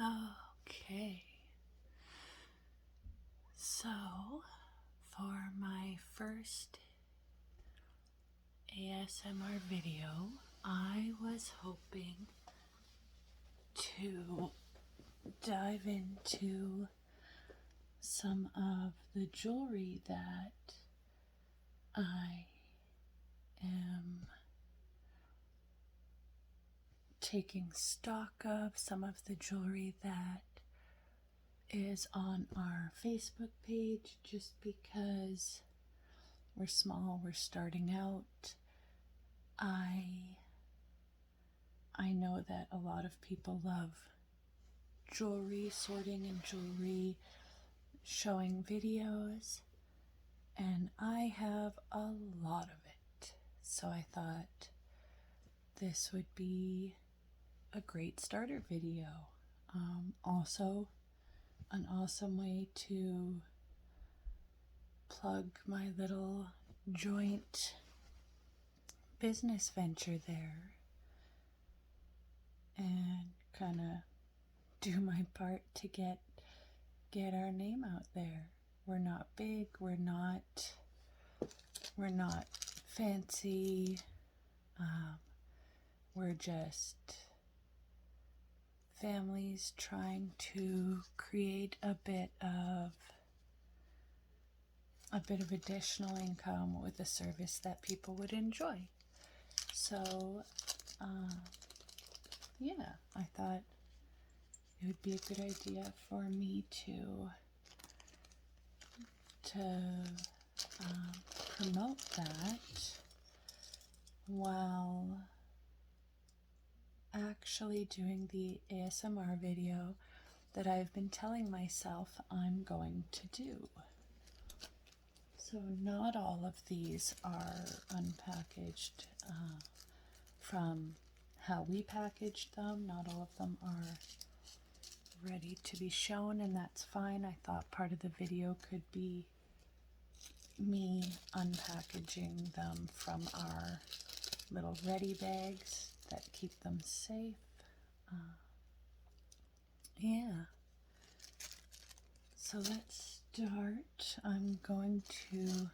Okay, so for my first ASMR video, I was hoping to dive into some of the jewelry that I am taking stock of, some of the jewelry that is on our Facebook page, just because we're small, we're starting out. I know that a lot of people love jewelry sorting and jewelry showing videos, and I have a lot of it. So I thought this would be a great starter video. Also, an awesome way to plug my little joint business venture there and kind of do my part to get our name out there. We're not big, we're not fancy. We're just families trying to create a bit of additional income with a service that people would enjoy. So yeah, I thought it would be a good idea for me to promote that while actually doing the ASMR video that I've been telling myself I'm going to do. So not all of these are unpackaged from how we packaged them. Not all of them are ready to be shown, and that's fine. I thought part of the video could be me unpackaging them from our little ready bags that keep them safe. Yeah. So let's start. I'm going to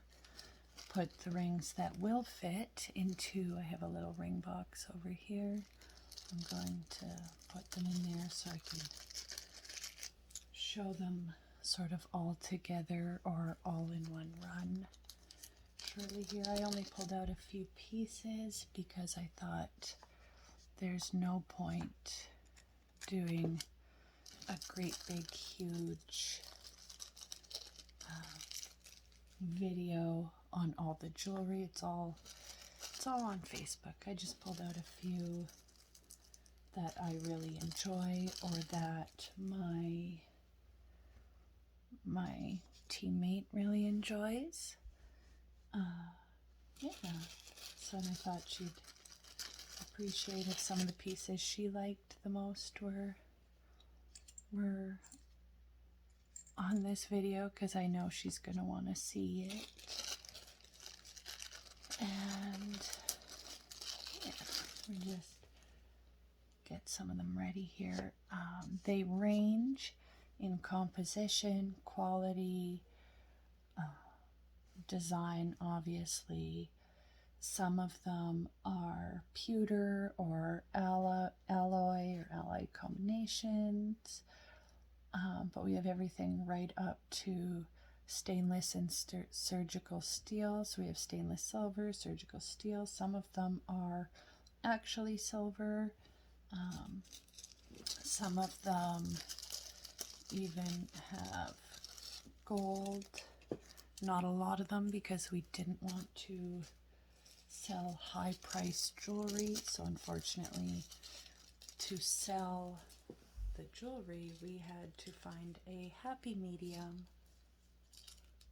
put the rings that will fit into, I have a little ring box over here. I'm going to put them in there so I can show them sort of all together or all in one run. Shortly here, I only pulled out a few pieces because I thought there's no point doing a great big huge video on all the jewelry. It's all on Facebook. I just pulled out a few that I really enjoy or that my teammate really enjoys. Yeah, so I thought she'd appreciate if some of the pieces she liked the most were on this video, because I know she's going to want to see it. And yeah, we just get some of them ready here. They range in composition, quality, design, obviously. Some of them are pewter or alloy or alloy combinations. But we have everything right up to stainless and surgical steel. So we have stainless silver, surgical steel. Some of them are actually silver. Some of them even have gold. Not a lot of them, because we didn't want to sell high-priced jewelry. So unfortunately, to sell the jewelry, we had to find a happy medium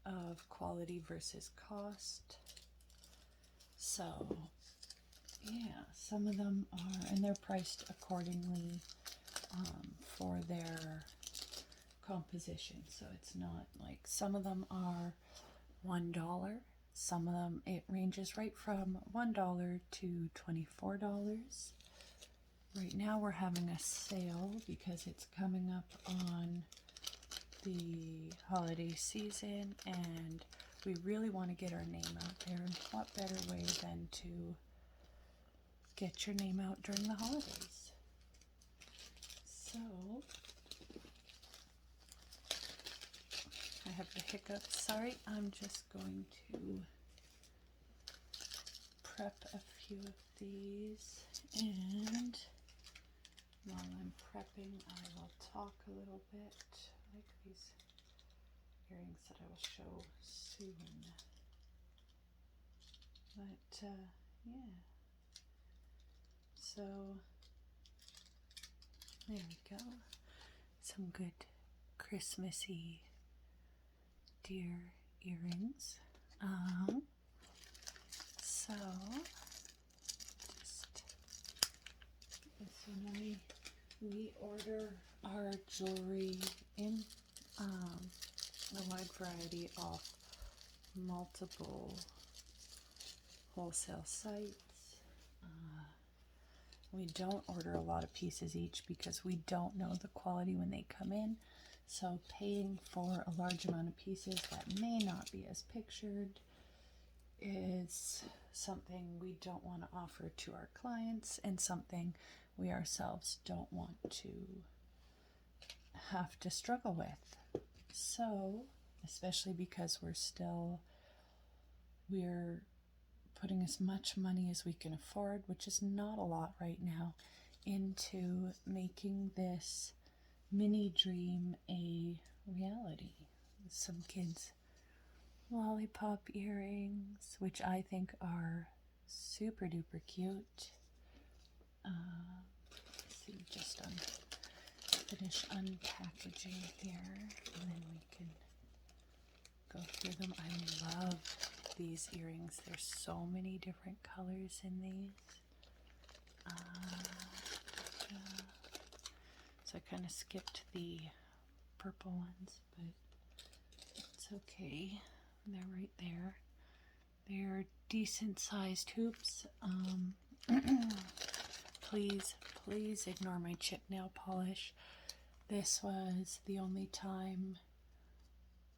of quality versus cost. So yeah, some of them are, and they're priced accordingly for their composition. So it's not like, some of them are $1. Some of them, it ranges right from $1 to $24. Right now we're having a sale because it's coming up on the holiday season and we really want to get our name out there. And what better way than to get your name out during the holidays? So I have the hiccups. Sorry, I'm just going to prep a few of these, and while I'm prepping I will talk a little bit. I like these earrings that I will show soon. But yeah, so there we go. Some good Christmassy deer earrings. So just this one, we order our jewelry in a wide variety of multiple wholesale sites. We don't order a lot of pieces each because we don't know the quality when they come in. So paying for a large amount of pieces that may not be as pictured is something we don't want to offer to our clients, and something we ourselves don't want to have to struggle with. So, especially because we're putting as much money as we can afford, which is not a lot right now, into making this mini dream a reality. Some kids' lollipop earrings, which I think are super duper cute. Let's see, just finish unpackaging here, and then we can go through them. I love these earrings. There's so many different colors in these. So I kind of skipped the purple ones, but it's okay. They're right there. They're decent sized hoops. Please ignore my chip nail polish. This was the only time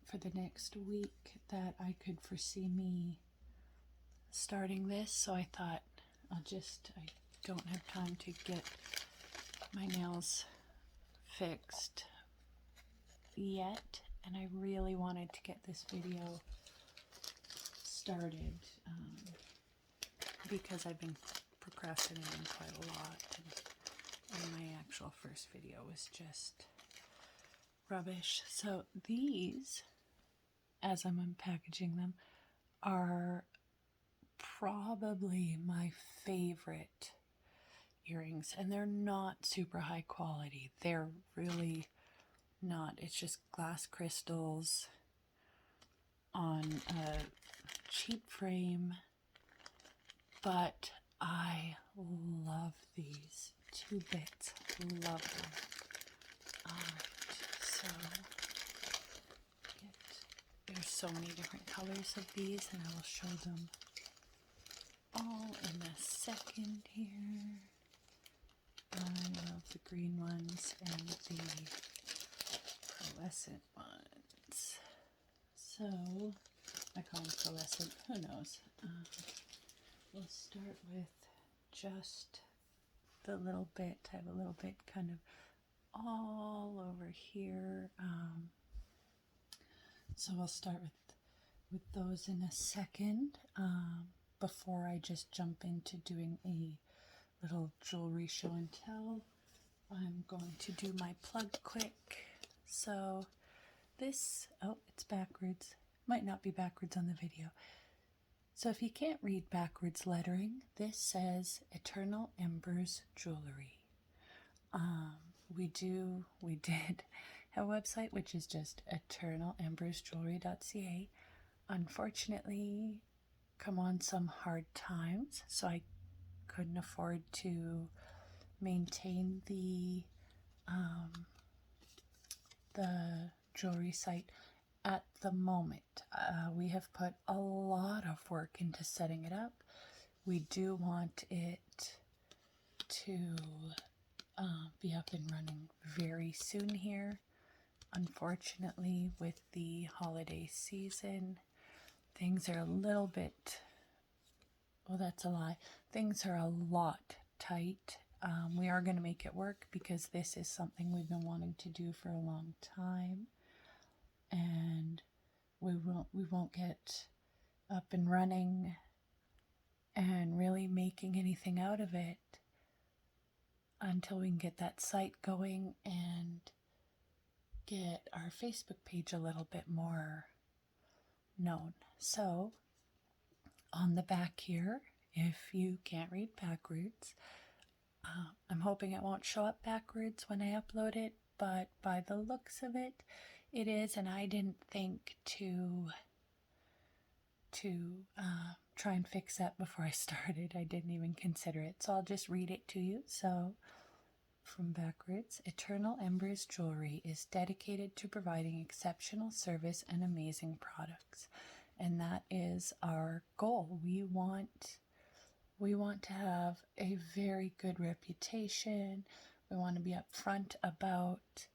for the next week that I could foresee me starting this, so I thought I don't have time to get my nails fixed yet, and I really wanted to get this video started because I've been procrastinating quite a lot, and my actual first video was just rubbish. So these, as I'm unpackaging them, are probably my favorite earrings, and they're not super high quality. They're really not. It's just glass crystals on a cheap frame, but I love these 2 bits. Love them. Alright, so there's so many different colors of these, and I will show them all in a second here. I love the green ones and the pearlescent ones. So, I call them pearlescent, who knows. We'll start with just the little bit. I have a little bit kind of all over here. So we'll start with those in a second. Before I just jump into doing a little jewelry show and tell, I'm going to do my plug quick. So this, oh, it's backwards. Might not be backwards on the video. So if you can't read backwards lettering, this says Eternal Embers Jewelry. We did have a website, which is just eternalembersjewelry.ca. Unfortunately, come on some hard times, so I couldn't afford to maintain the jewelry site at the moment. We have put a lot of work into setting it up. We do want it to be up and running very soon here. Unfortunately, with the holiday season, things are a little bit, well, that's a lie. Things are a lot tight. We are going to make it work because this is something we've been wanting to do for a long time. And we won't get up and running and really making anything out of it until we can get that site going and get our Facebook page a little bit more known. So on the back here, if you can't read backwards, I'm hoping it won't show up backwards when I upload it, but by the looks of it, it is, and I didn't think to try and fix that before I started. I didn't even consider it, so I'll just read it to you. So, from backwards, Eternal Embers Jewelry is dedicated to providing exceptional service and amazing products, and that is our goal. We want to have a very good reputation. We want to be upfront about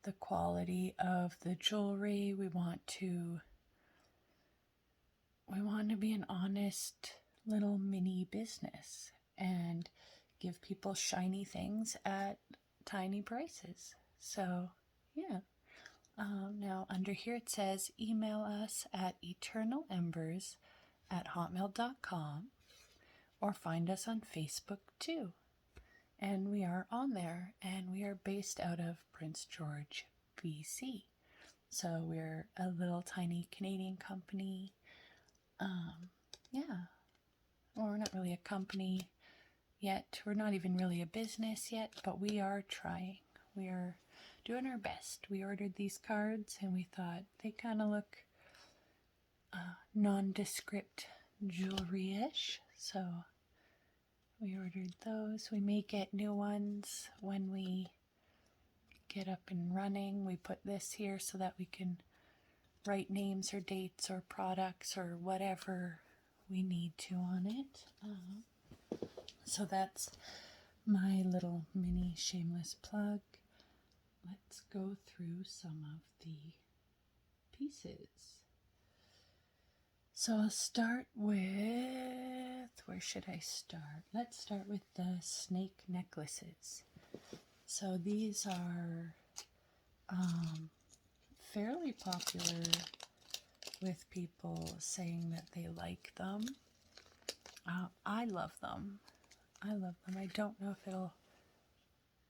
the quality of the jewelry. We want to be an honest little mini business and give people shiny things at tiny prices. So, yeah. Now, under here it says email us at eternalembers@hotmail.com or find us on Facebook too. And we are on there, and we are based out of Prince George, BC. So we're a little tiny Canadian company. Yeah. Well, we're not really a company yet. We're not even really a business yet, but we are trying. We are doing our best. We ordered these cards and we thought they kind of look nondescript jewelry-ish. So we ordered those. We may get new ones when we get up and running. We put this here so that we can write names or dates or products or whatever we need to on it. So that's my little mini shameless plug. Let's go through some of the pieces. So I'll start with, where should I start? Let's start with the snake necklaces. So these are fairly popular with people saying that they like them. I love them. I don't know if it'll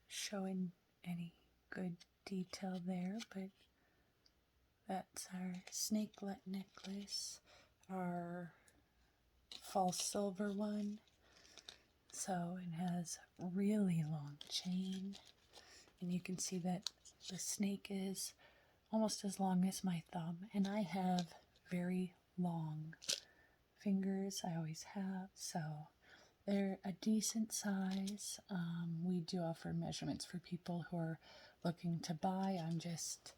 show in any good detail there, but that's our snakelet necklace, our false silver one. So it has really long chain, and you can see that the snake is almost as long as my thumb, and I have very long fingers. I always have, so they're a decent size. We do offer measurements for people who are looking to buy. I'm just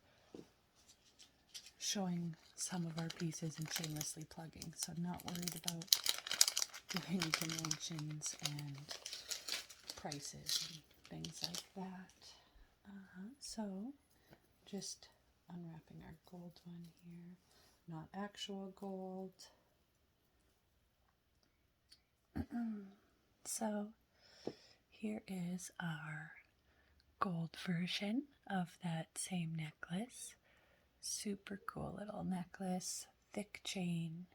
showing some of our pieces and shamelessly plugging, so I'm not worried about giving dimensions and prices and things like that. So just unwrapping our gold one here. Not actual gold. So here is our gold version of that same necklace. Super cool little necklace, thick chain,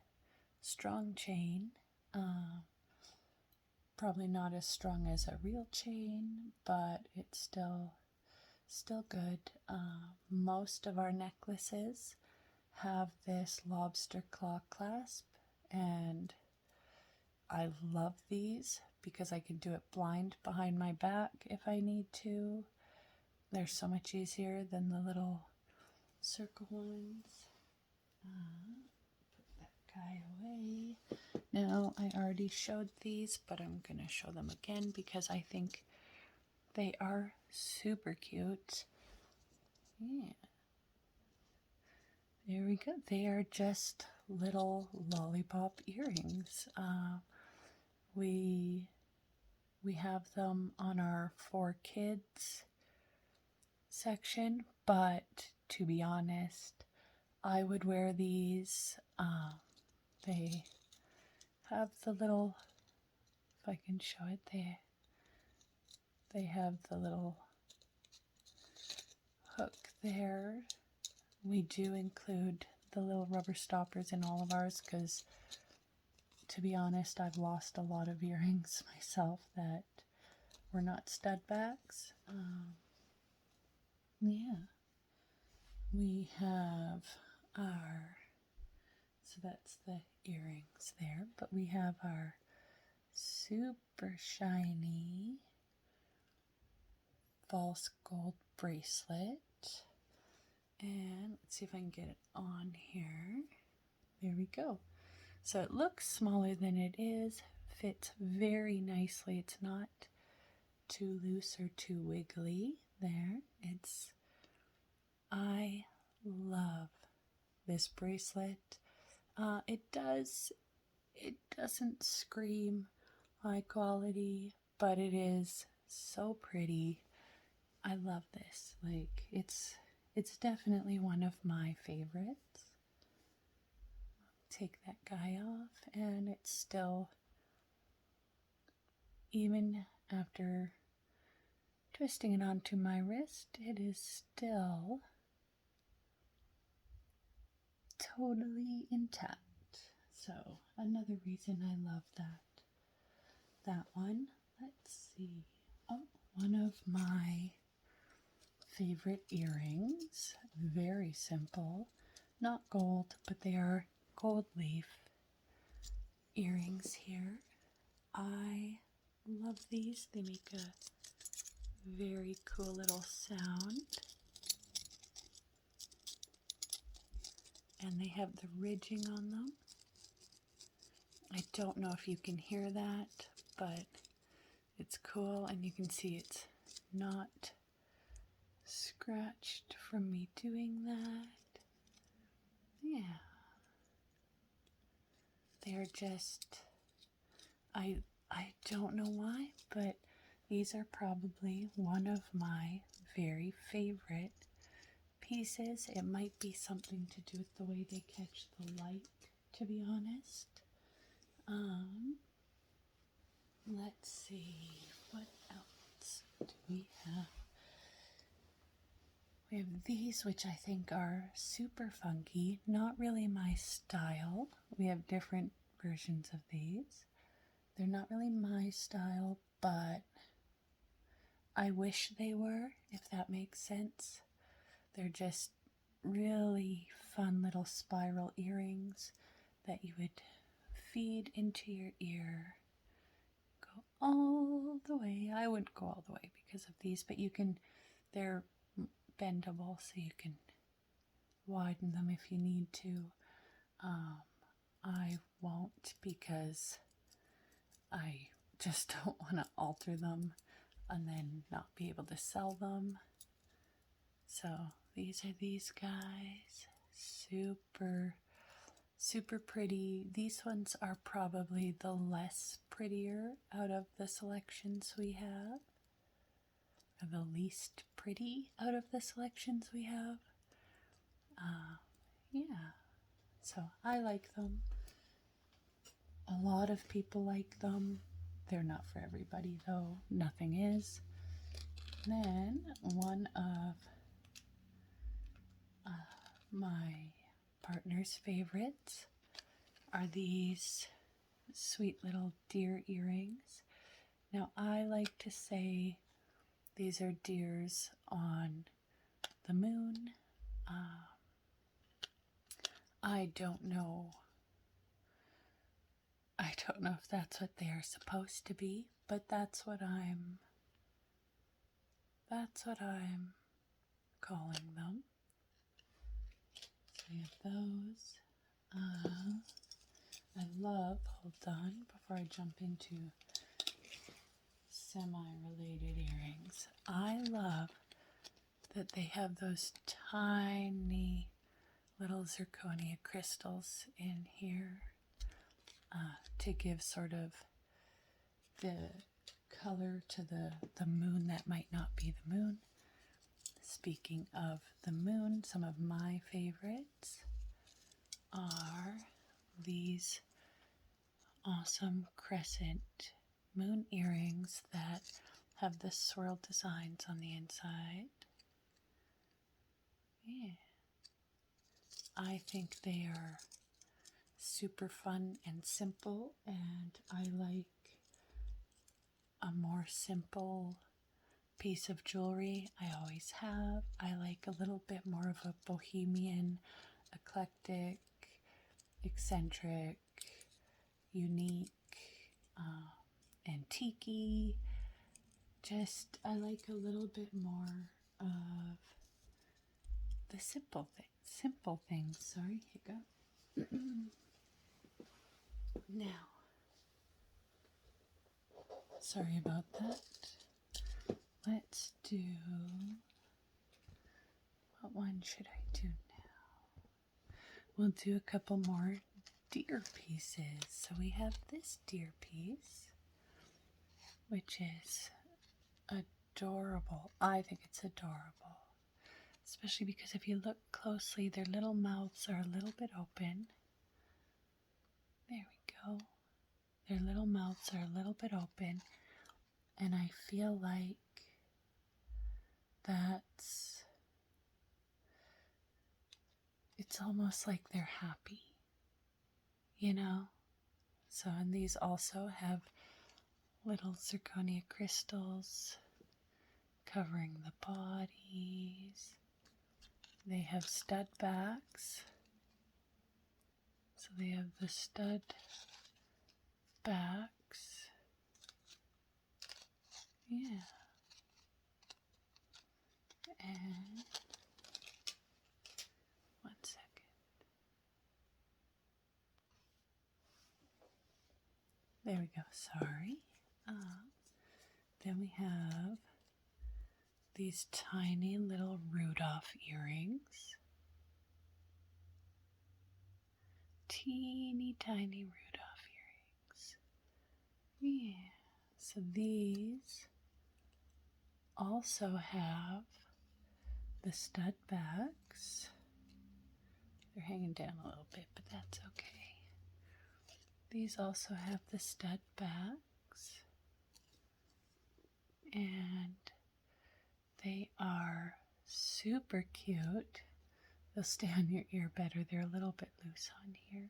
strong chain. Probably not as strong as a real chain, but it's still good. Most of our necklaces have this lobster claw clasp, and I love these because I can do it blind behind my back if I need to. They're so much easier than the little circle ones. Put that guy away. Now, I already showed these, but I'm going to show them again because I think they are super cute. Yeah. There we go. They are just little lollipop earrings. We we have them on our for kids section, but to be honest, I would wear these. They have the little, if I can show it, they have the little hook there. We do include the little rubber stoppers in all of ours because, to be honest, I've lost a lot of earrings myself that were not stud backs. Yeah, we have our, so that's the earrings there, but we have our super shiny false gold bracelet. And let's see if I can get it on here. There we go. So it looks smaller than it is, fits very nicely. It's not too loose or too wiggly there. I love this bracelet. It doesn't scream high quality, but it is so pretty. I love this. Like, it's definitely one of my favorites. Take that guy off, and it's still, even after twisting it onto my wrist, it is still totally intact. So another reason I love that one. Let's see. Oh, one of my favorite earrings. Very simple. Not gold, but they are gold leaf earrings here. I love these. They make a very cool little sound. And they have the ridging on them. I don't know if you can hear that, but it's cool, and you can see it's not scratched from me doing that. Yeah. They're just, I don't know why, but these are probably one of my very favorite pieces. It might be something to do with the way they catch the light, to be honest. Let's see, what else do we have? We have these, which I think are super funky, not really my style. We have different versions of these. They're not really my style, but I wish they were, if that makes sense. They're just really fun little spiral earrings that you would feed into your ear. Go all the way. I wouldn't go all the way because of these, but you can, they're bendable, so you can widen them if you need to. I won't, because I just don't want to alter them and then not be able to sell them. So these are these guys. Super pretty. These ones are probably the less prettier out of the selections we have. Or the least pretty out of the selections we have. Yeah. So I like them. A lot of people like them. They're not for everybody though. Nothing is. Then one of my partner's favorites are these sweet little deer earrings. Now I like to say these are deers on the moon. I don't know if that's what they are supposed to be, but that's what I'm calling them. So we have those. I love, hold on, before I jump into semi-related earrings, I love that they have those tiny little zirconia crystals in here to give sort of the color to the moon that might not be the moon. Speaking of the moon, some of my favorites are these awesome crescent moon earrings that have the swirled designs on the inside. Yeah. I think they are super fun and simple, and I like a more simple piece of jewelry. I always have. I like a little bit more of a bohemian, eclectic, eccentric, unique, antique-y. Just, I like a little bit more of the simple things. Sorry, hiccup. Now, sorry about that. Let's do, what one should I do now? We'll do a couple more deer pieces. So we have this deer piece, which is adorable. I think it's adorable, especially because if you look closely, their little mouths are a little bit open. There we go. Their little mouths are a little bit open, and I feel like it's almost like they're happy, you know? So, and these also have little zirconia crystals covering the bodies. They have stud backs. So they have the stud backs. Yeah. And one second. There we go. Sorry. Then we have these tiny little Rudolph earrings. Teeny tiny Rudolph earrings. Yeah. So these also have the stud backs. They're hanging down a little bit, but that's okay. These also have the stud backs, and they are super cute. They'll stay on your ear better. They're a little bit loose on here,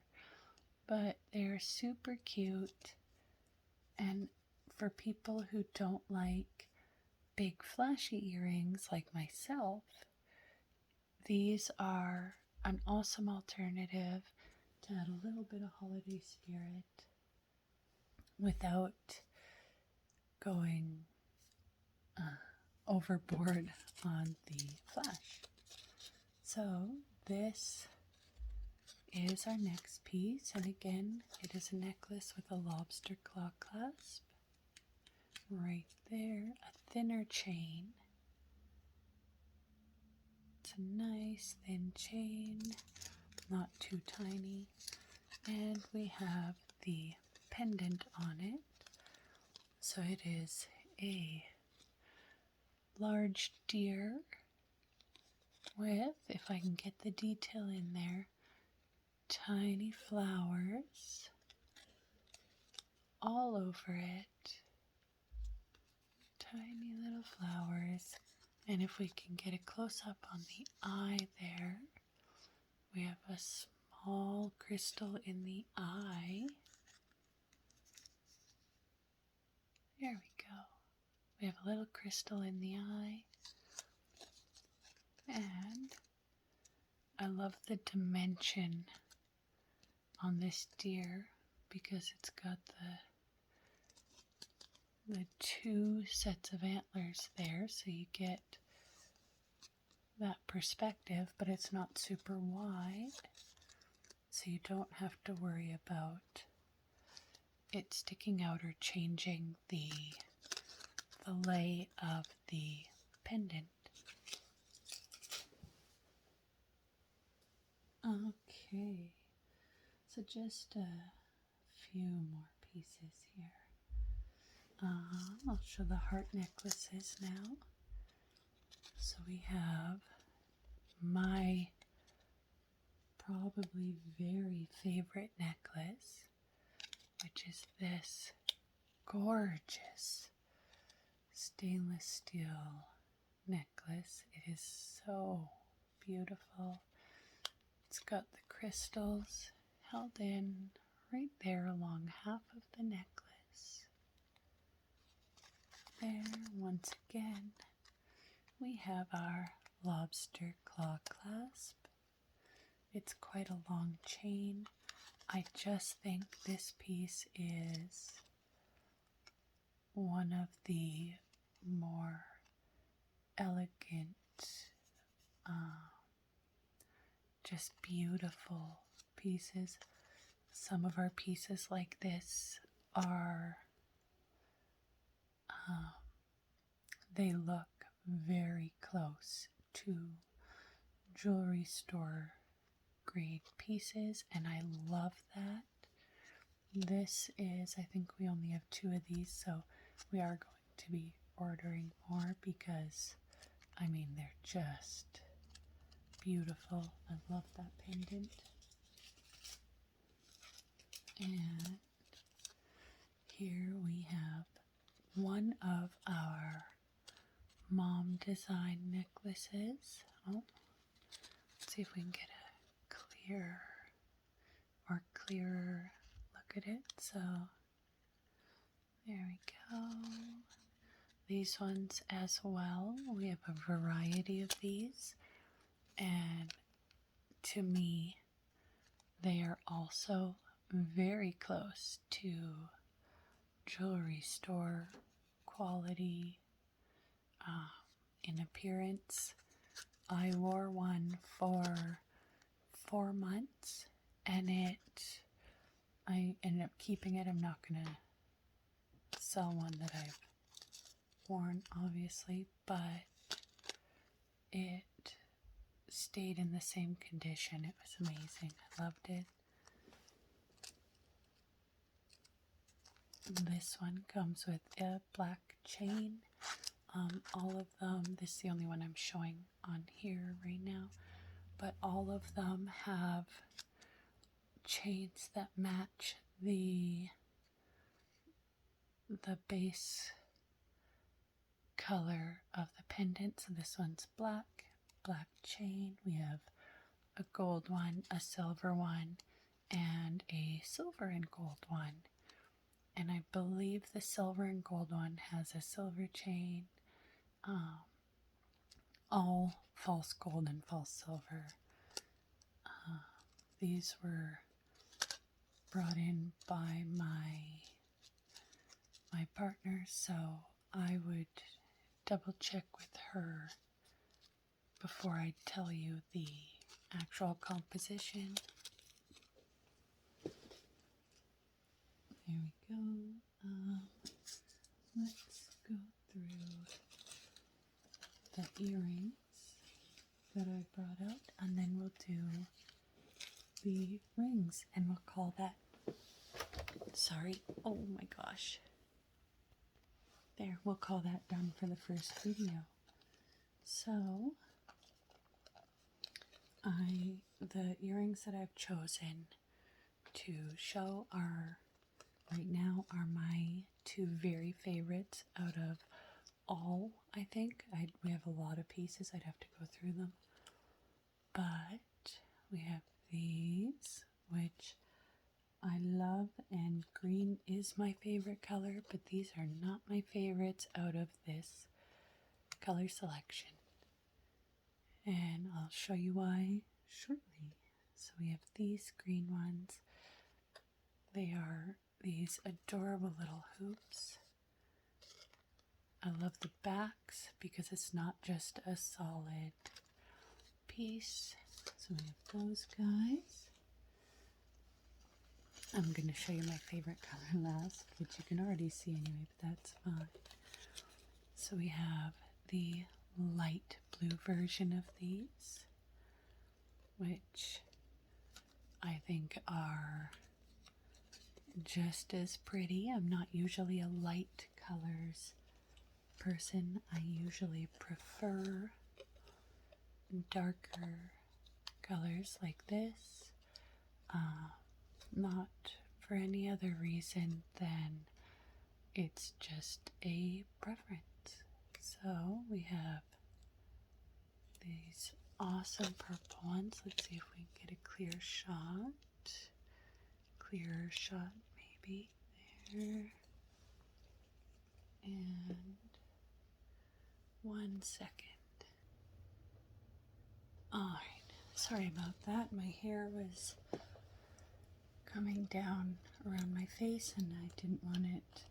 but they're super cute. And for people who don't like big flashy earrings like myself, these are an awesome alternative to add a little bit of holiday spirit without going overboard on the flash. So this is our next piece, and again, it is a necklace with a lobster claw clasp right there, a thinner chain. It's a nice thin chain, not too tiny, and we have the pendant on it. So it is a large deer with, if I can get the detail in there, tiny flowers all over it. Tiny little flowers. And if we can get a close up on the eye there, we have a small crystal in the eye. There we go. We have a little crystal in the eye. And I love the dimension on this deer because it's got the two sets of antlers there, so you get that perspective, but it's not super wide, so you don't have to worry about it sticking out or changing the lay of the pendant. Okay, so just a few more pieces here. I'll show the heart necklaces now. So we have my probably very favorite necklace, which is this gorgeous stainless steel necklace. It is so beautiful. It's got the crystals held in right there along half of the necklace. There, once again, we have our lobster claw clasp. It's quite a long chain. I just think this piece is one of the more elegant, just beautiful pieces. Some of our pieces like this are, they look very close to jewelry store grade pieces, and I love that. This is, I think we only have 2 of these, so we are going to be ordering more because, I mean, they're just beautiful. I love that pendant. And here we have one of our mom design necklaces. Oh, let's see if we can get a clearer look at it. So there we go. These ones as well. We have a variety of these, and to me they are also very close to jewelry store quality in appearance. I wore one for 4 months and I ended up keeping it. I'm not gonna sell one that I've worn, obviously, but it stayed in the same condition. It was amazing. I loved it. This one comes with a black chain. All of them, this is the only one I'm showing on here right now, but all of them have chains that match the base color of the pendant. So this one's black chain. We have a gold one, a silver one, and a silver and gold one. And I believe the silver and gold one has a silver chain, all false gold and false silver. These were brought in by my partner, so I would double check with her before I tell you the actual composition. There we go. Let's go through the earrings that I brought out, and then we'll do the rings, and we'll call that, sorry, oh my gosh. There, we'll call that done for the first video. So, the earrings that I've chosen to show right now are my 2 very favorites out of all, I think. We have a lot of pieces, I'd have to go through them. But we have these, which I love, and green is my favorite color, but these are not my favorites out of this color selection. And I'll show you why shortly. So we have these green ones. They are these adorable little hoops. I love the backs because it's not just a solid piece. So we have those guys. I'm going to show you my favorite color last, which you can already see anyway, but that's fine. So we have the light blue version of these, which I think are just as pretty. I'm not usually a light colors person. I usually prefer darker colors like this, not for any other reason than it's just a preference. So we have these awesome purple ones. Let's see if we can get a clear shot. Clearer shot, maybe. There. And 1 second. Alright, sorry about that. My hair was coming down around my face and I didn't want it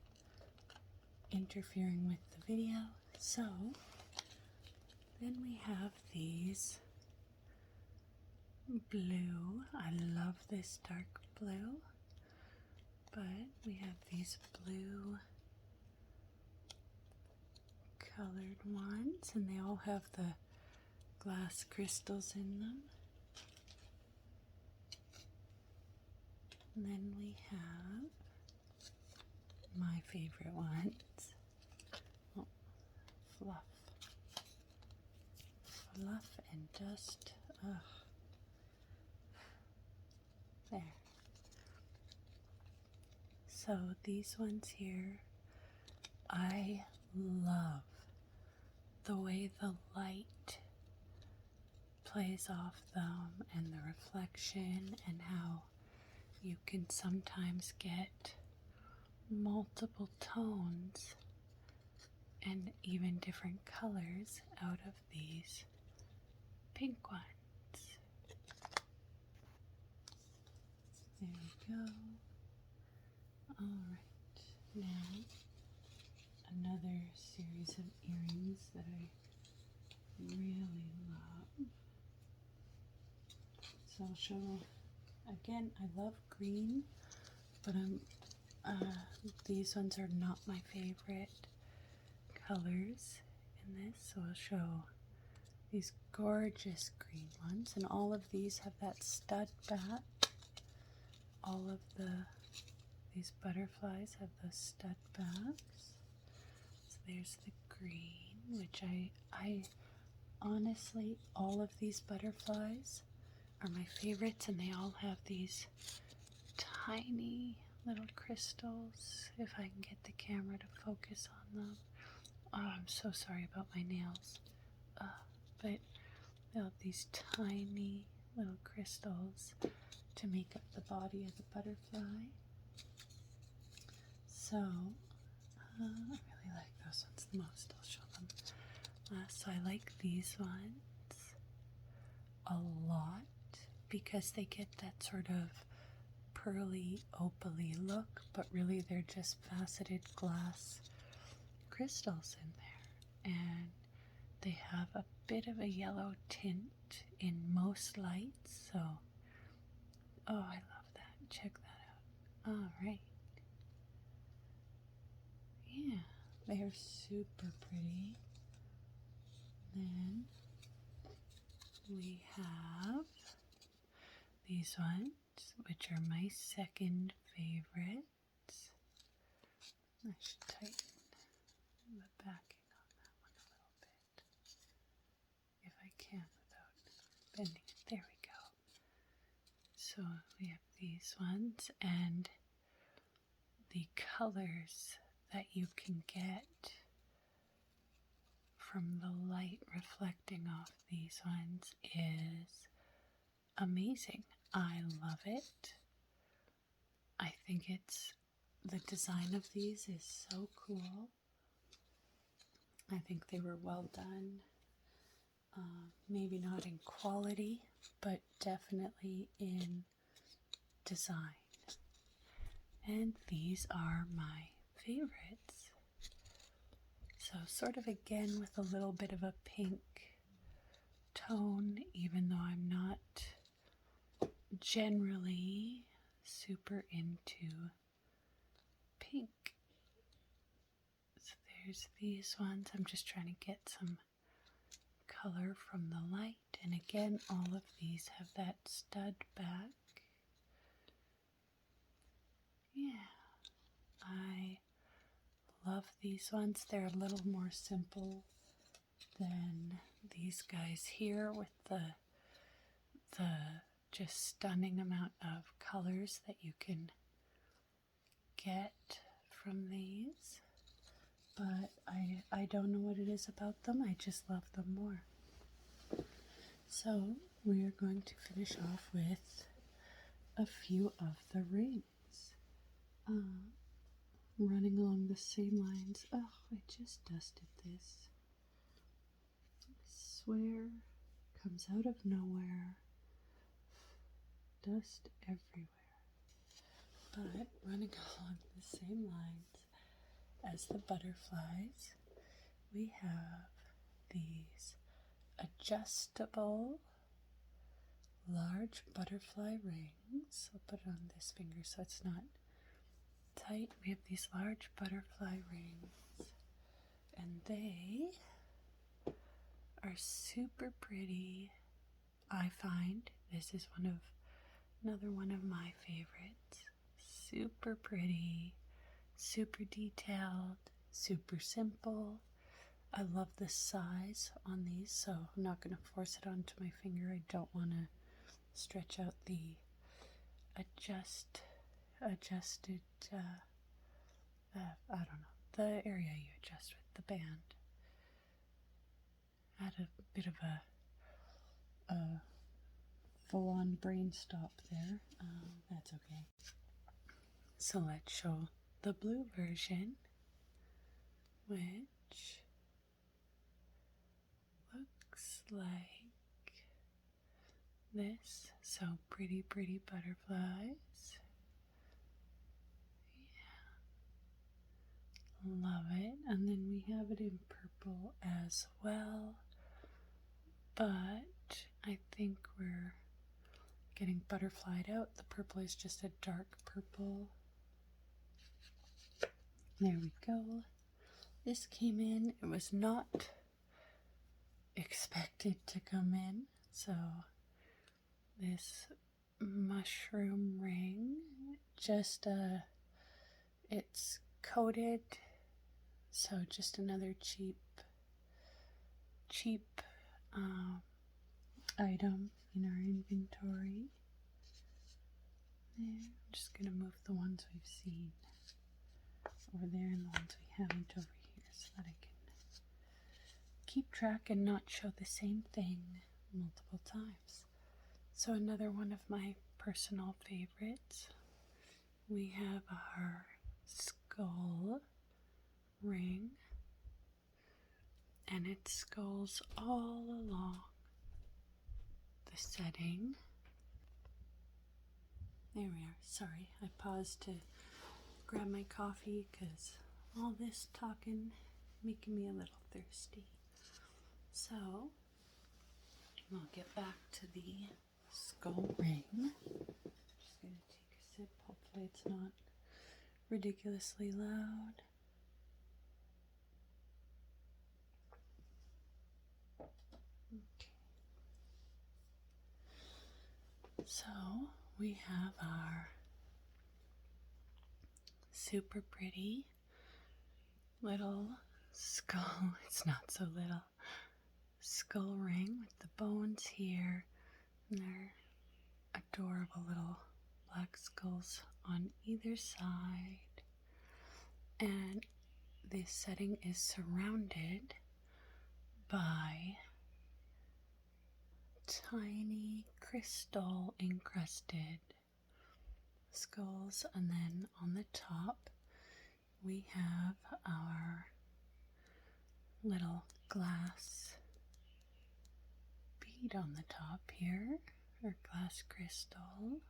interfering with the video. So, then we have these blue. I love this dark blue. But we have these blue colored ones, and they all have the glass crystals in them. And then we have my favorite ones. Oh, fluff. Fluff and dust. Ugh. There. So these ones here, I love the way the light plays off them and the reflection, and how you can sometimes get multiple tones and even different colors out of these pink ones. There we go. Alright, now another series of earrings that I really love. So I'll show, again, I love green, but these ones are not my favorite colors in this, so I'll show these gorgeous green ones, and all of these have that stud back. All of these butterflies have the stud backs. So there's the green, which I honestly, all of these butterflies are my favorites, and they all have these tiny little crystals, if I can get the camera to focus on them. Oh, I'm so sorry about my nails. But they have these tiny little crystals to make up the body of the butterfly. So, I really like those ones the most. I'll show them. So I like these ones a lot because they get that sort of pearly, opaly look, but really they're just faceted glass crystals in there. And they have a bit of a yellow tint in most lights, so oh, I love that. Check that out. Alright. Yeah, they're super pretty. Then we have these ones, which are my second favorites. I should tighten the backing on that one a little bit, if I can without bending it. There we go. So we have these ones, and the colors that you can get from the light reflecting off these ones is amazing. I love it. I think the design of these is so cool. I think they were well done. Maybe not in quality, but definitely in design. And these are my favorites. So sort of again with a little bit of a pink tone, even though I'm not generally super into pink. So there's these ones. I'm just trying to get some color from the light, and again all of these have that stud back. Yeah, I love these ones. They're a little more simple than these guys here with the just stunning amount of colors that you can get from these. But I don't know what it is about them. I just love them more. So we are going to finish off with a few of the rings. Running along the same lines. Oh, I just dusted this. I swear, comes out of nowhere. Dust everywhere. But running along the same lines as the butterflies, we have these adjustable large butterfly rings. I'll put it on this finger so it's not tight. We have these large butterfly rings, and they are super pretty. I find this is another one of my favorites. Super pretty, super detailed, super simple. I love the size on these, so I'm not going to force it onto my finger. I don't want to stretch out the adjusted, I don't know, the area you adjust with the band. I had a bit of a full-on brain stop there. That's okay. So let's show the blue version, which looks like this. So pretty butterflies. Yeah. Love it. And then we have it in purple as well. But I think we're getting butterflied out. The purple is just a dark purple. There we go. This came in. It was not expected to come in. So this mushroom ring, just it's coated. So just another cheap item in our inventory. There. I'm just going to move the ones we've seen over there and the ones we haven't over here so that I can keep track and not show the same thing multiple times. So another one of my personal favorites, we have our skull ring, and it skulls all along the setting. There we are. Sorry, I paused to grab my coffee because all this talking making me a little thirsty. So I'll get back to the skull ring. Just gonna take a sip. Hopefully it's not ridiculously loud. Okay. So we have our super pretty little skull. It's not so little. Skull ring with the bones here, and they're adorable little black skulls on either side. And this setting is surrounded by tiny crystal encrusted skulls, and then on the top we have our little glass bead on the top here, or glass crystal.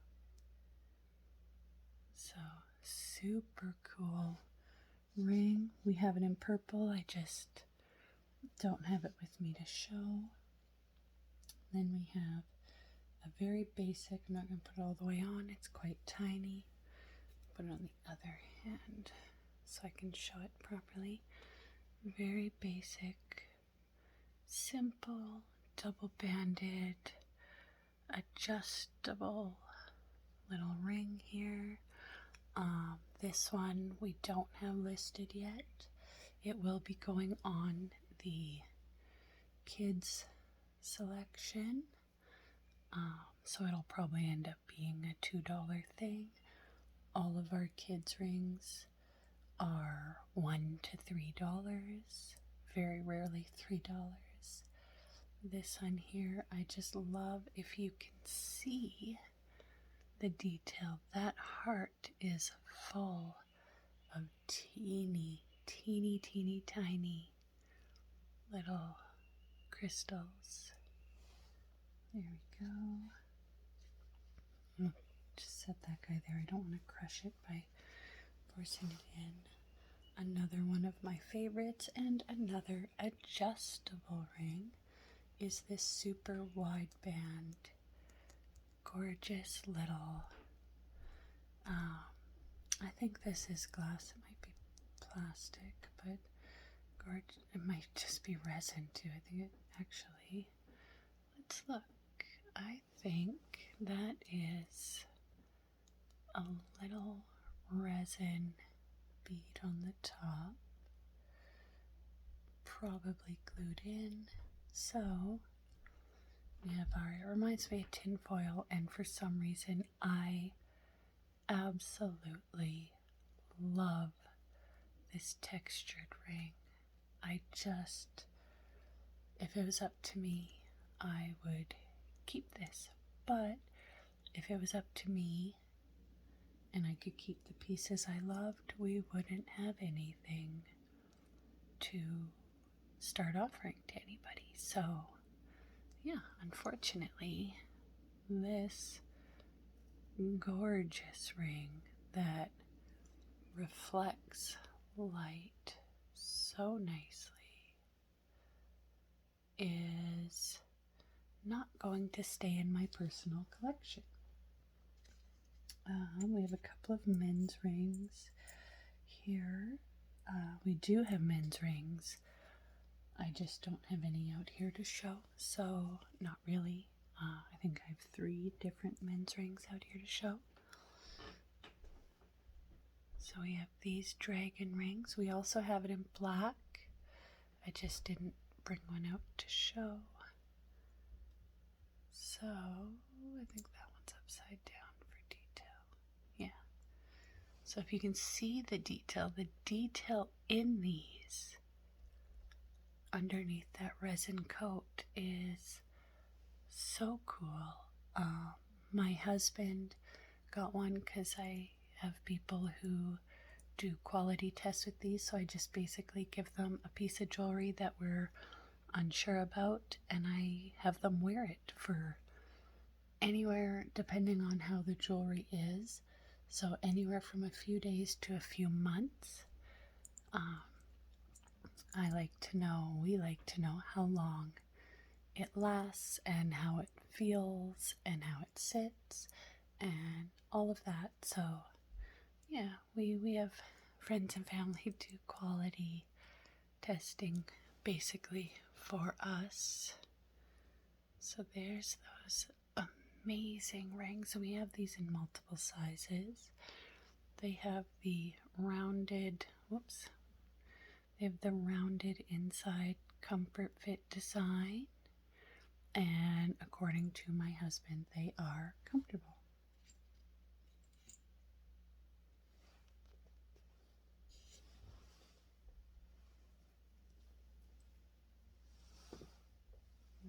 So super cool ring. We have it in purple. I just don't have it with me to show. Then we have a very basic, I'm not going to put it all the way on, it's quite tiny. Put it on the other hand so I can show it properly. Very basic, simple, double banded, adjustable little ring here. This one we don't have listed yet. It will be going on the kids selection. So it'll probably end up being a $2 thing. All of our kids' rings are $1 to $3. Very rarely $3. This one here, I just love, if you can see the detail. That heart is full of teeny, teeny, teeny, tiny little crystals. There we go. Just set that guy there. I don't want to crush it by forcing it in. Another one of my favorites, and another adjustable ring, is this super wide band. Gorgeous little, I think this is glass. It might be plastic, but gorgeous. It might just be resin too. I think it actually, let's look. I think that is a little resin bead on the top, probably glued in. So we have it reminds me of tin foil, and for some reason I absolutely love this textured ring. If it was up to me, I would keep this, but if it was up to me and I could keep the pieces I loved, we wouldn't have anything to start offering to anybody. So yeah, unfortunately, this gorgeous ring that reflects light so nicely is not going to stay in my personal collection. We have a couple of men's rings here. We do have men's rings. I just don't have any out here to show, so not really. I think I have 3 different men's rings out here to show. So we have these dragon rings. We also have it in black. I just didn't bring one out to show. So I think that one's upside down for detail. Yeah. So if you can see the detail in these underneath that resin coat is so cool. My husband got one because I have people who do quality tests with these, so I just basically give them a piece of jewelry that we're unsure about, and I have them wear it for anywhere, depending on how the jewelry is, so anywhere from a few days to a few months. We like to know how long it lasts and how it feels and how it sits and all of that. So yeah, we have friends and family do quality testing basically for us. So there's those amazing rings. We have these in multiple sizes. They have the rounded, they have the rounded inside comfort fit design, and according to my husband, they are comfortable.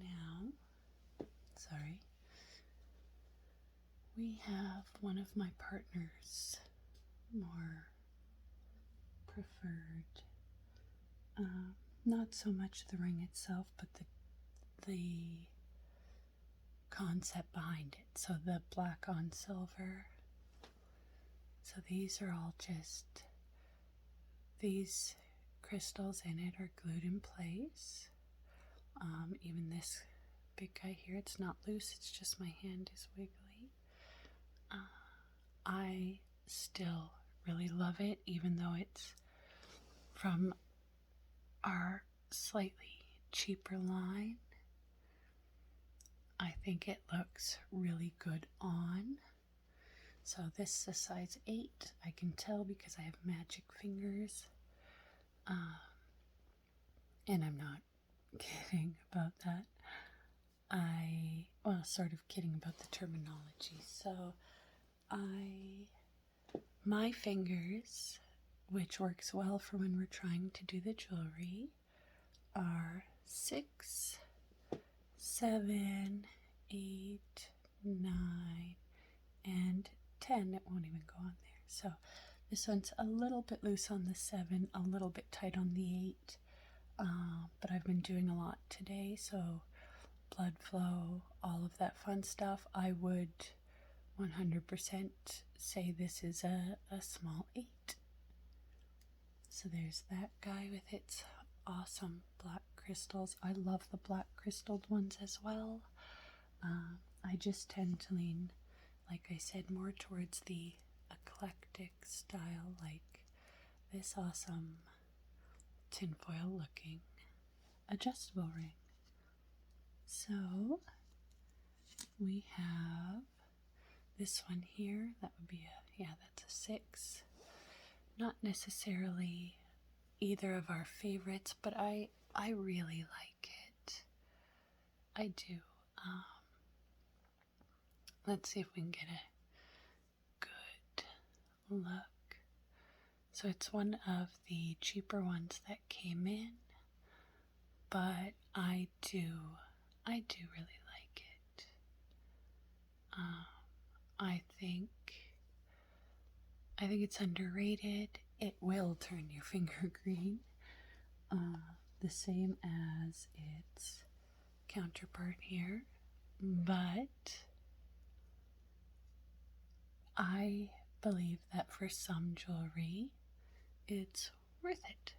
Now, we have one of my partner's more preferred, not so much the ring itself, but the concept behind it. So the black on silver. So these are all just, these crystals in it are glued in place. Even this big guy here, it's not loose, it's just my hand is wiggly. I still really love it, even though it's from our slightly cheaper line. I think it looks really good on. So this is a size 8. I can tell because I have magic fingers. And I'm not kidding about that. Well, sort of kidding about the terminology. So my fingers, which works well for when we're trying to do the jewelry, are 6, 7, 8, 9, and 10. It won't even go on there. So this one's a little bit loose on the 7, a little bit tight on the 8. But I've been doing a lot today, so blood flow, all of that fun stuff. I would 100% say this is a small 8. So there's that guy with its awesome black crystals. I love the black crystalled ones as well. I just tend to lean, like I said, more towards the eclectic style, like this awesome tinfoil looking adjustable ring. So we have this one here. That would be that's a 6. Not necessarily either of our favorites, but I really like it. I do. Let's see if we can get a good look. So it's one of the cheaper ones that came in, but I do really like it. I think it's underrated. It will turn your finger green, the same as its counterpart here, but I believe that for some jewelry, it's worth it.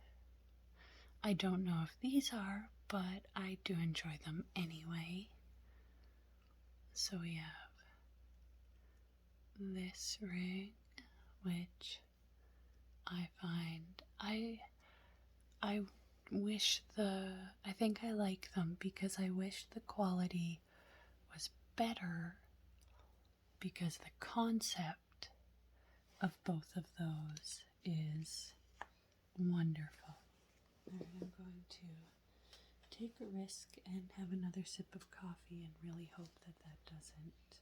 I don't know if these are, but I do enjoy them anyway. So we have this ring, which I find I wish I think I like them because I wish the quality was better, because the concept of both of those is wonderful. Alright, I'm going to take a risk and have another sip of coffee and really hope that that doesn't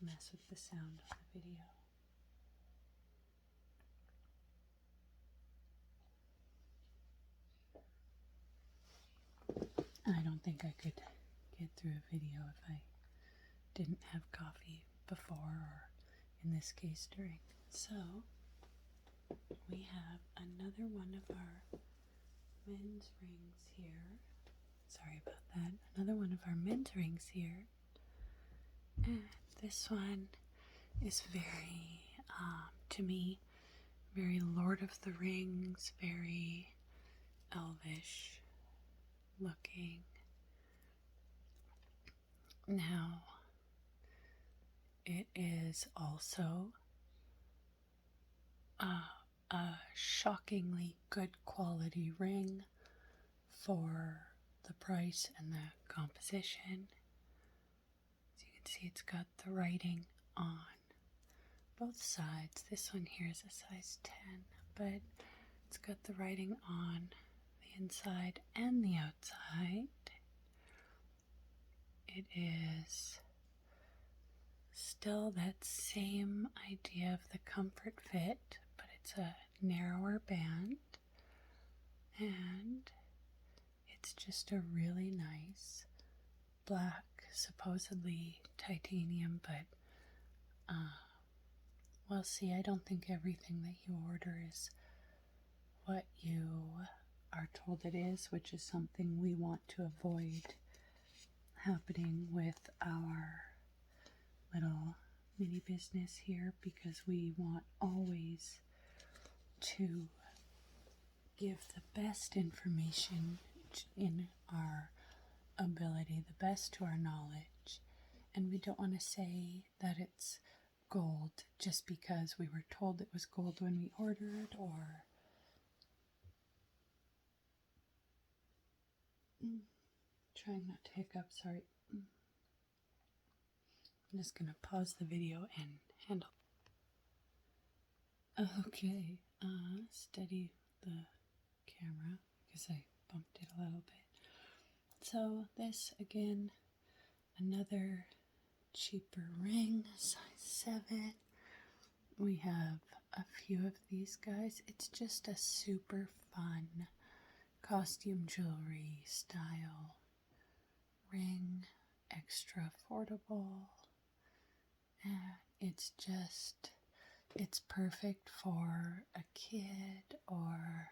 mess with the sound of the video. I don't think I could get through a video if I didn't have coffee before, or in this case during. So we have another one of our men's rings here. Sorry about that. Another one of our men's rings here. And this one is very, to me, very Lord of the Rings, very elvish looking. Now, it is also a shockingly good quality ring for the price and the composition. As you can see, it's got the writing on both sides. This one here is a size 10, but it's got the writing on the inside and the outside. It is still that same idea of the comfort fit, but it's a narrower band, and it's just a really nice black, supposedly titanium, but well, see, I don't think everything that you order is what you are told it is, which is something we want to avoid happening with our little mini business here, because we want always to give the best information in our ability, the best to our knowledge, and we don't want to say that it's gold just because we were told it was gold when we ordered, or trying not to hiccup, sorry. I'm just going to pause the video and handle. Okay, steady the camera because I bumped it a little bit. So this again, another cheaper ring, size 7. We have a few of these guys. It's just a super fun costume jewelry style ring, extra affordable, and it's perfect for a kid or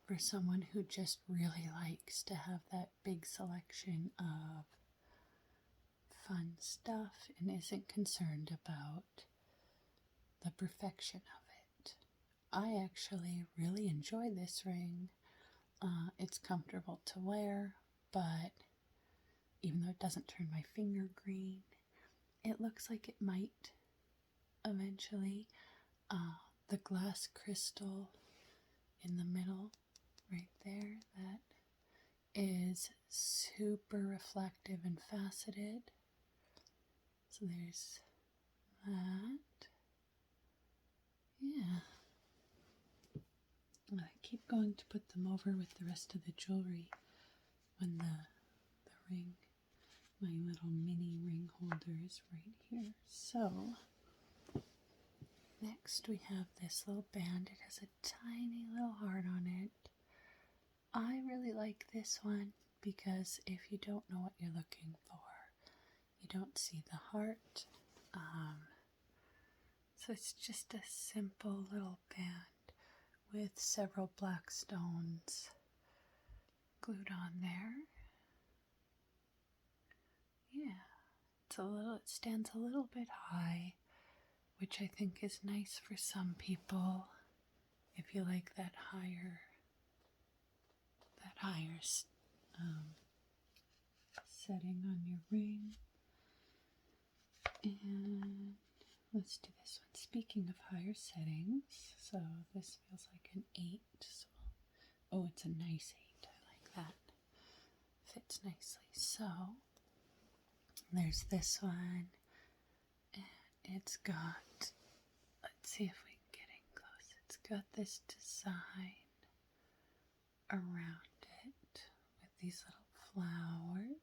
for someone who just really likes to have that big selection of fun stuff and isn't concerned about the perfection of it. I actually really enjoy this ring. It's comfortable to wear, but even though it doesn't turn my finger green, it looks like it might eventually. The glass crystal in the middle, right there, that is super reflective and faceted. So there's that. Yeah. I keep going to put them over with the rest of the jewelry when the ring, my little mini ring holder is right here. So next we have this little band. It has a tiny little heart on it. I really like this one because if you don't know what you're looking for, you don't see the heart. So it's just a simple little band with several black stones glued on there. Yeah, it stands a little bit high, which I think is nice for some people if you like that higher setting on your ring. And let's do this one. Speaking of higher settings, so this feels like an 8. So, oh, it's a nice 8. I like that. Fits nicely. So there's this one, and it's got, let's see if we can get in close. It's got this design around it with these little flowers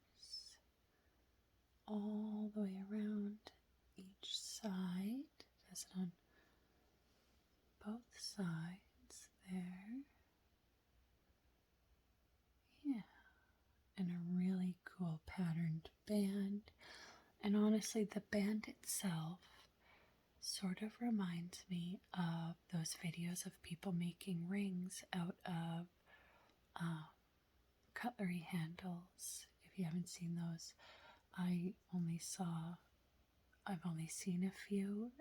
all the way around each side. It does it on both sides there. Yeah, and a really cool patterned band. And honestly, the band itself sort of reminds me of those videos of people making rings out of cutlery handles. If you haven't seen those, I've only seen a few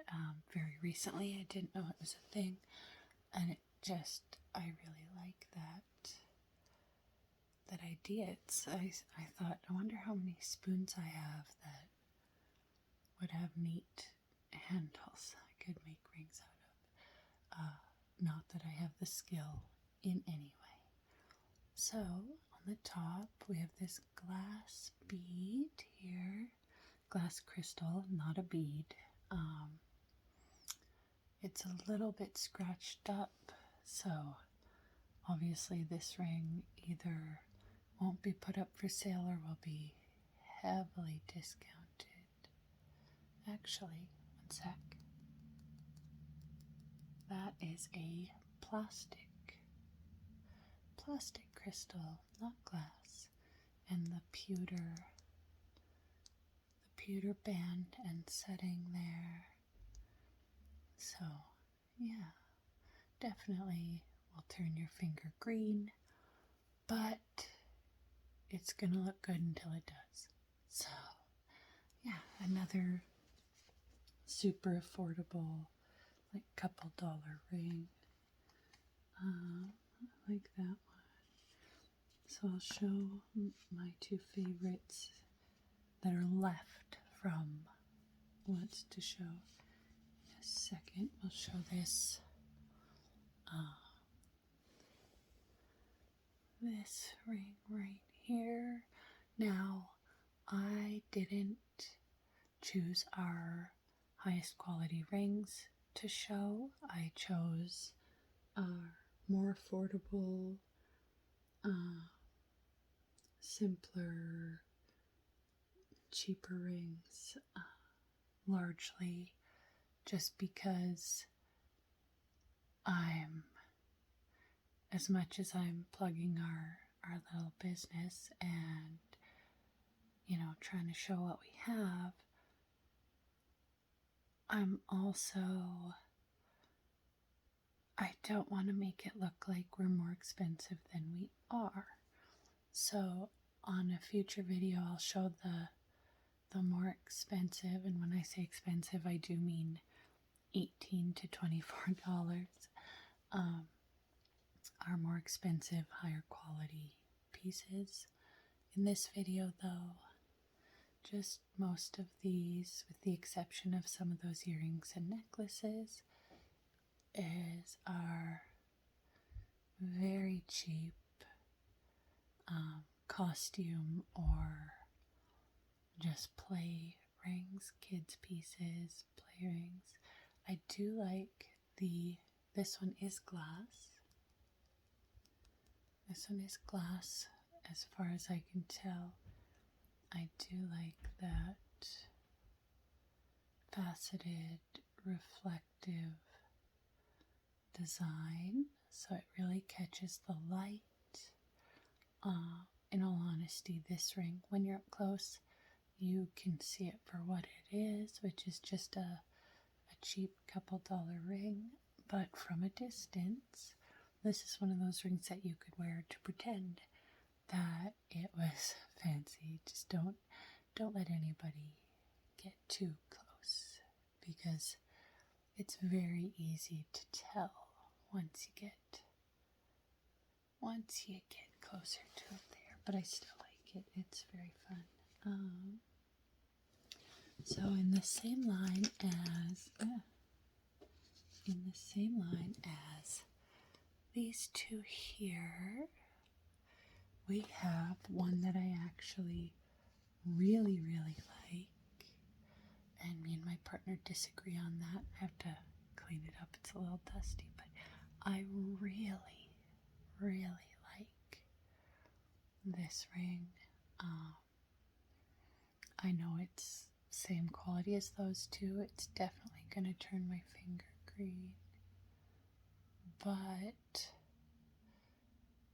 very recently. I didn't know it was a thing, and I really like that idea. I thought, I wonder how many spoons I have that would have neat handles I could make rings out of. Not that I have the skill in any way. So on the top we have this glass bead here, glass crystal, not a bead. It's a little bit scratched up, so obviously this ring either won't be put up for sale or will be heavily discounted. Actually, one sec. That is a plastic crystal, not glass, and the pewter band and setting there. So yeah, definitely will turn your finger green, but it's gonna look good until it does. So yeah, another super affordable, like couple dollar ring. I like that one. So I'll show my two favorites that are left from what's to show in a second. We'll show this this ring right here. Now, I didn't choose our highest quality rings to show. I chose our more affordable, simpler, cheaper rings, largely just because as much as I'm plugging our little business and, trying to show what we have, I don't want to make it look like we're more expensive than we are. So on a future video, I'll show the more expensive, and when I say expensive, I do mean $18 to $24, are more expensive, higher quality pieces. In this video, though, just most of these, with the exception of some of those earrings and necklaces, are very cheap costume or just play rings, kids pieces, play rings. I do like this one is glass. This one is glass as far as I can tell. I do like that faceted, reflective design, so it really catches the light. In all honesty, this ring, when you're up close, you can see it for what it is, which is just a cheap couple dollar ring, but from a distance, this is one of those rings that you could wear to pretend that it was fancy. Just don't let anybody get too close, because it's very easy to tell once you get closer to it there. But I still like it. It's very fun. So in the same line as these two here, we have one that I actually really, really like, and me and my partner disagree on that. I have to clean it up, it's a little dusty, but I really, really like this ring. I know it's same quality as those two. It's definitely going to turn my finger green, but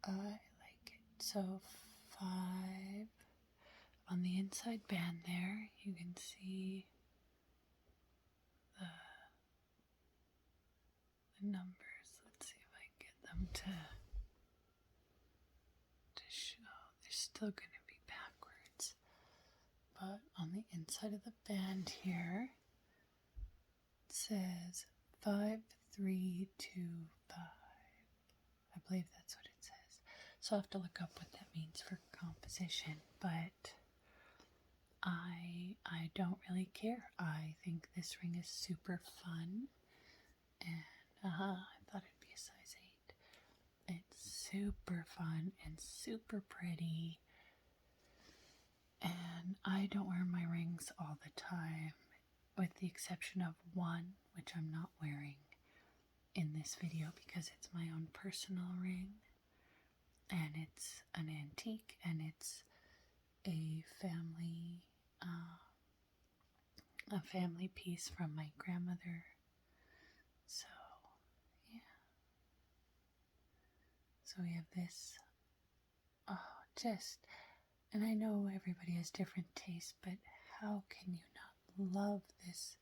I like it. So 5 on the inside band there, you can see the numbers. Let's see if I can get them to show. They're still going to be backwards, but on the inside of the band here, it says 5325. I believe that's what it says. So I'll have to look up what that means for composition, but I don't really care. I think this ring is super fun, and I thought it'd be a size 8. It's super fun and super pretty, and I don't wear my rings all the time, with the exception of one, which I'm not wearing in this video because it's my own personal ring, and it's an antique, and it's a family piece from my grandmother. So yeah, so we have this. And I know everybody has different tastes, but how can you not love this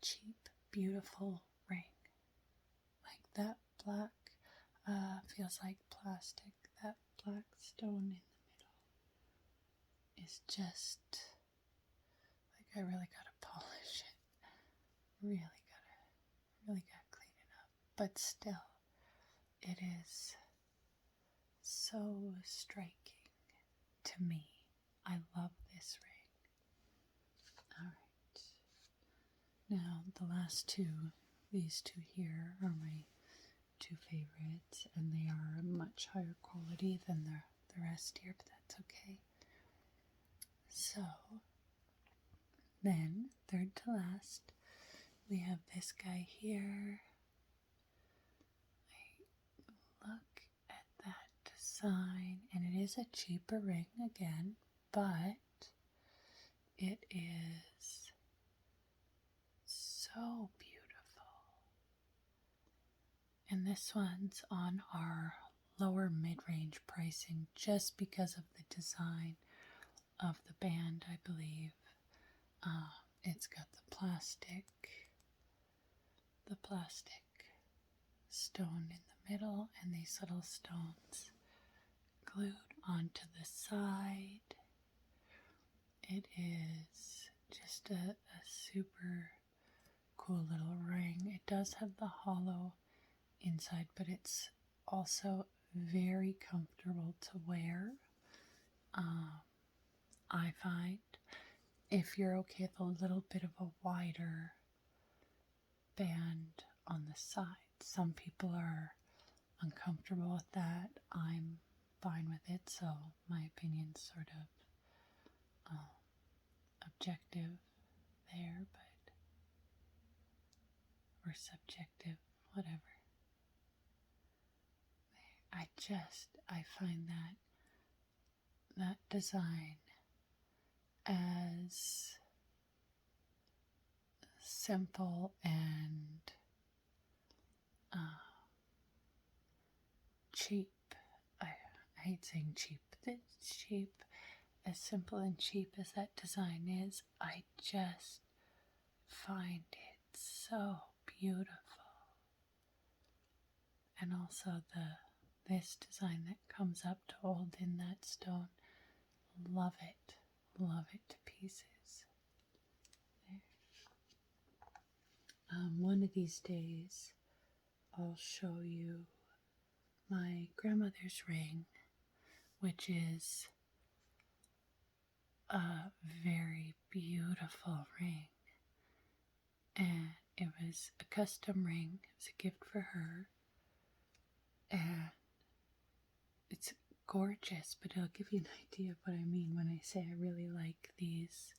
cheap, beautiful ring? Like that black feels like plastic. That black stone in the middle is just like, I really gotta polish it. Really gotta clean it up. But still, it is so striking to me. I love this ring. Alright. Now the last two, these two here are my two favorites, and they are much higher quality than the rest here, but that's okay. So then, third to last, we have this guy here. Look at that design, and it is a cheaper ring again, but it is so beautiful. And this one's on our lower mid-range pricing just because of the design of the band, I believe. It's got the plastic stone in the middle and these little stones glued onto the side. It is just a super cool little ring. It does have the hollow inside, but it's also very comfortable to wear. I find if you're okay with a little bit of a wider band on the side. Some people are uncomfortable with that. I'm fine with it, so my opinion's sort of objective there, but or subjective, whatever. I find that design as simple and cheap. I hate saying cheap, but it's cheap. As simple and cheap as that design is, I just find it so beautiful. And also this design that comes up to hold in that stone, love it to pieces. One of these days I'll show you my grandmother's ring, which is a very beautiful ring, and it was a custom ring. It was a gift for her, and it's gorgeous, but it'll give you an idea of what I mean when I say I really like these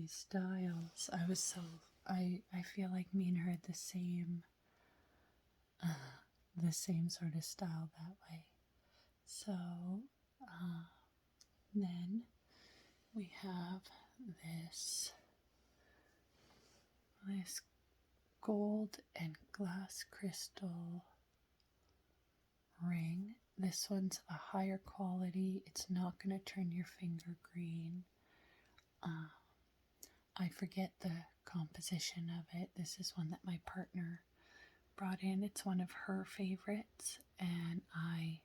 styles. I feel like me and her had the same sort of style that way. So then we have this gold and glass crystal ring. This one's a higher quality. It's not going to turn your finger green. I forget the composition of it. This is one that my partner brought in. It's one of her favorites, and I,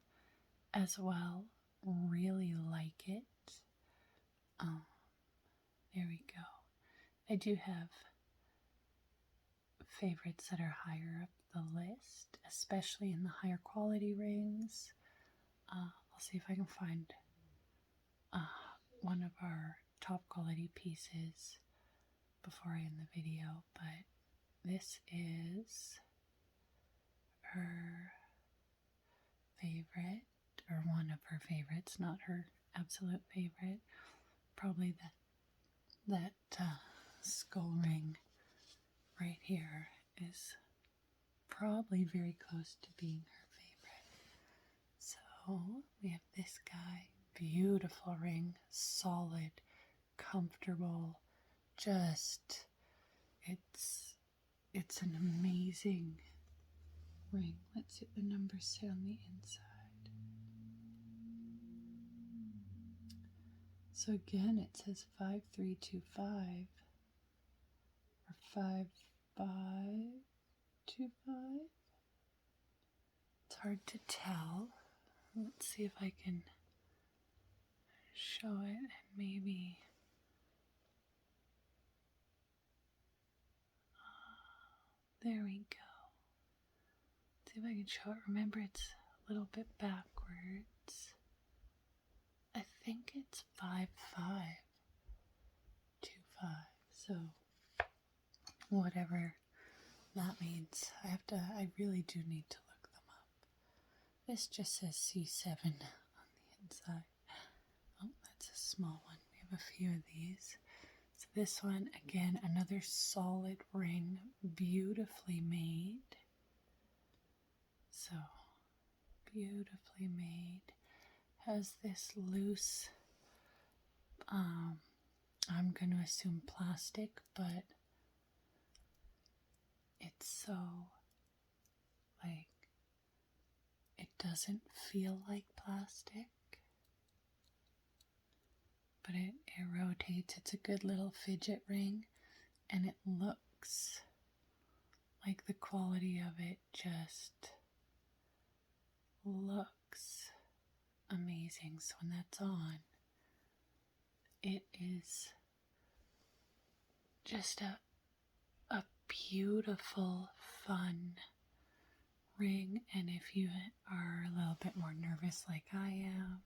as well, really like it. There we go. I do have favorites that are higher up the list, especially in the higher quality rings. I'll see if I can find one of our top quality pieces before I end the video, but this is her favorite, or one of her favorites, not her absolute favorite. Probably that skull ring right here is probably very close to being her favorite. So we have this guy, beautiful ring, solid, comfortable, just it's an amazing ring. Let's see what the numbers say on the inside. So again, it says 5325 or 5525. It's hard to tell. Let's see if I can show it and maybe there we go. See if I can show it. Remember, it's a little bit backwards. I think it's 5525. So whatever that means, I really do need to look them up. This just says C7 on the inside. Oh, that's a small one. We have a few of these. So this one, again, another solid ring, beautifully made. So, beautifully made. Has this loose, I'm going to assume plastic, but it's so, like, it doesn't feel like plastic, but it rotates. It's a good little fidget ring, and it looks like the quality of it just looks amazing. So when that's on, it is just a beautiful, fun ring. And if you are a little bit more nervous like I am,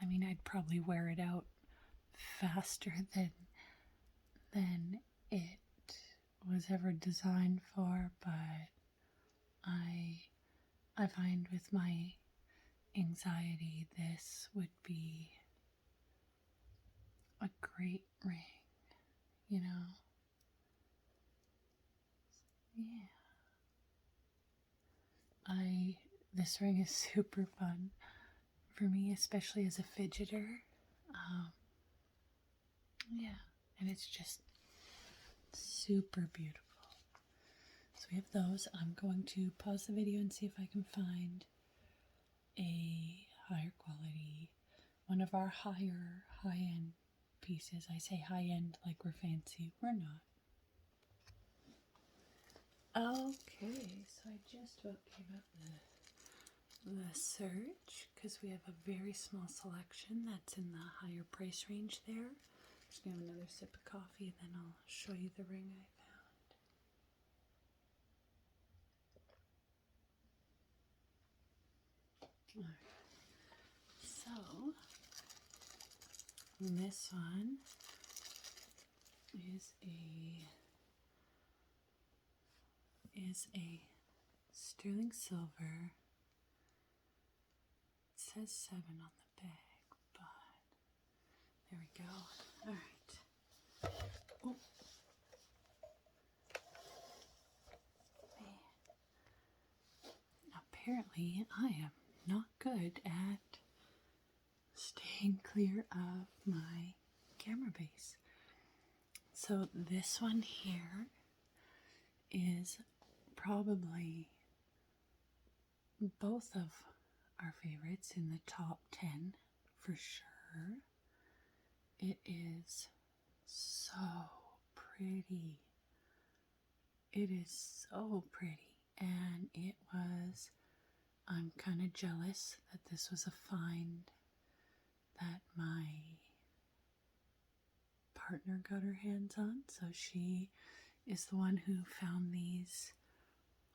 I mean, I'd probably wear it out faster than it was ever designed for, but I find with my anxiety this would be a great ring, you know? Yeah. This ring is super fun for me, especially as a fidgeter. Yeah, and it's just super beautiful. So we have those. I'm going to pause the video and see if I can find a higher quality, one of our high-end pieces. I say high-end like we're fancy. We're not. Okay, so I just about gave up the search because we have a very small selection that's in the higher price range there. Just gonna have another sip of coffee and then I'll show you the ring I found. Alright, so this one is a sterling silver. It says 7 on the bag, but there we go. Alright. Oh. Apparently, I am not good at staying clear of my camera base. So this one here is probably both of our favorites in the top 10 for sure. It is so pretty. It is so pretty, and I'm kind of jealous that this was a find that my partner got her hands on. So she is the one who found these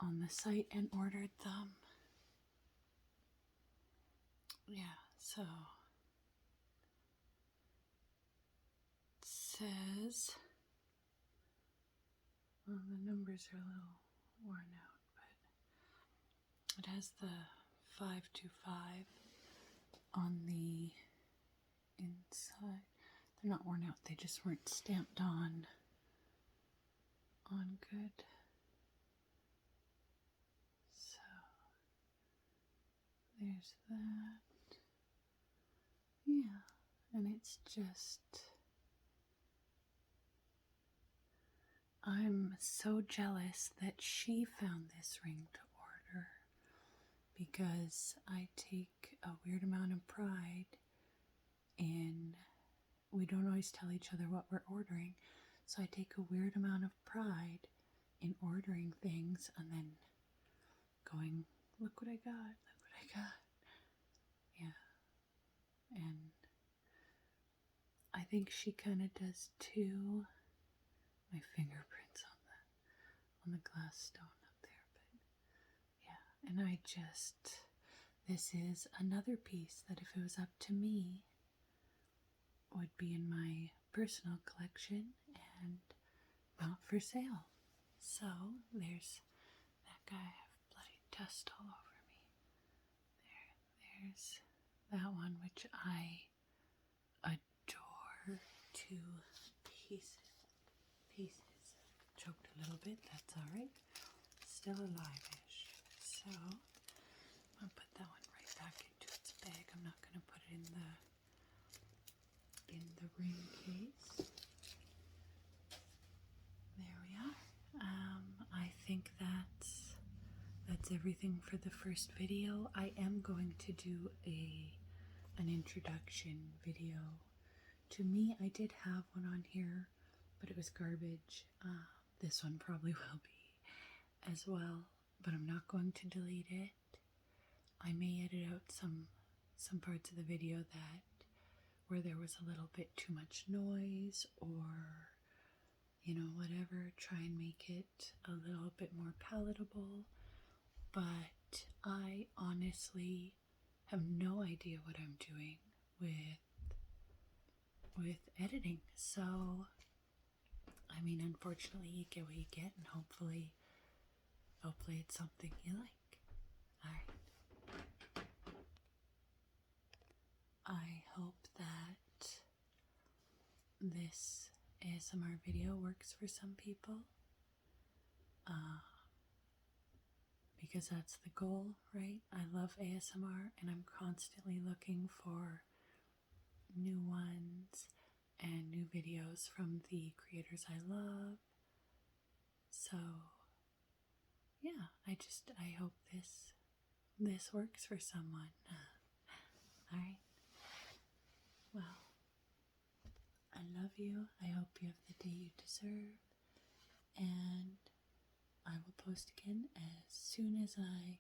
on the site and ordered them. Yeah, so it says, well, the numbers are a little worn out, but it has the 525 on the inside. They're not worn out, they just weren't stamped on good. So there's that. Yeah, and it's just, I'm so jealous that she found this ring to order, because I take a weird amount of pride in, we don't always tell each other what we're ordering, so I take a weird amount of pride in ordering things and then going, look what I got, look what I got. Yeah, and I think she kind of does too. My fingerprints on the glass stone up there, but yeah, and this is another piece that if it was up to me would be in my personal collection and not for sale. So there's that guy. I have bloody dust all over me. There's that one, which I adore to pieces. pieces. Choked a little bit, that's alright. Still alive-ish. So, I'll put that one right back into its bag. I'm not going to put it in the ring case. There we are. I think that's everything for the first video. I am going to do an introduction video. To me, I did have one on here, but it was garbage. This one probably will be as well, but I'm not going to delete it. I may edit out some parts of the video that where there was a little bit too much noise, or whatever, try and make it a little bit more palatable. But I honestly have no idea what I'm doing with editing. So, I mean, unfortunately, you get what you get, and hopefully it's something you like. Alright. I hope that this ASMR video works for some people. Because that's the goal, right? I love ASMR, and I'm constantly looking for new ones and new videos from the creators I love. So yeah, I hope this works for someone. Alright. Well, I love you. I hope you have the day you deserve. And I will post again as soon as I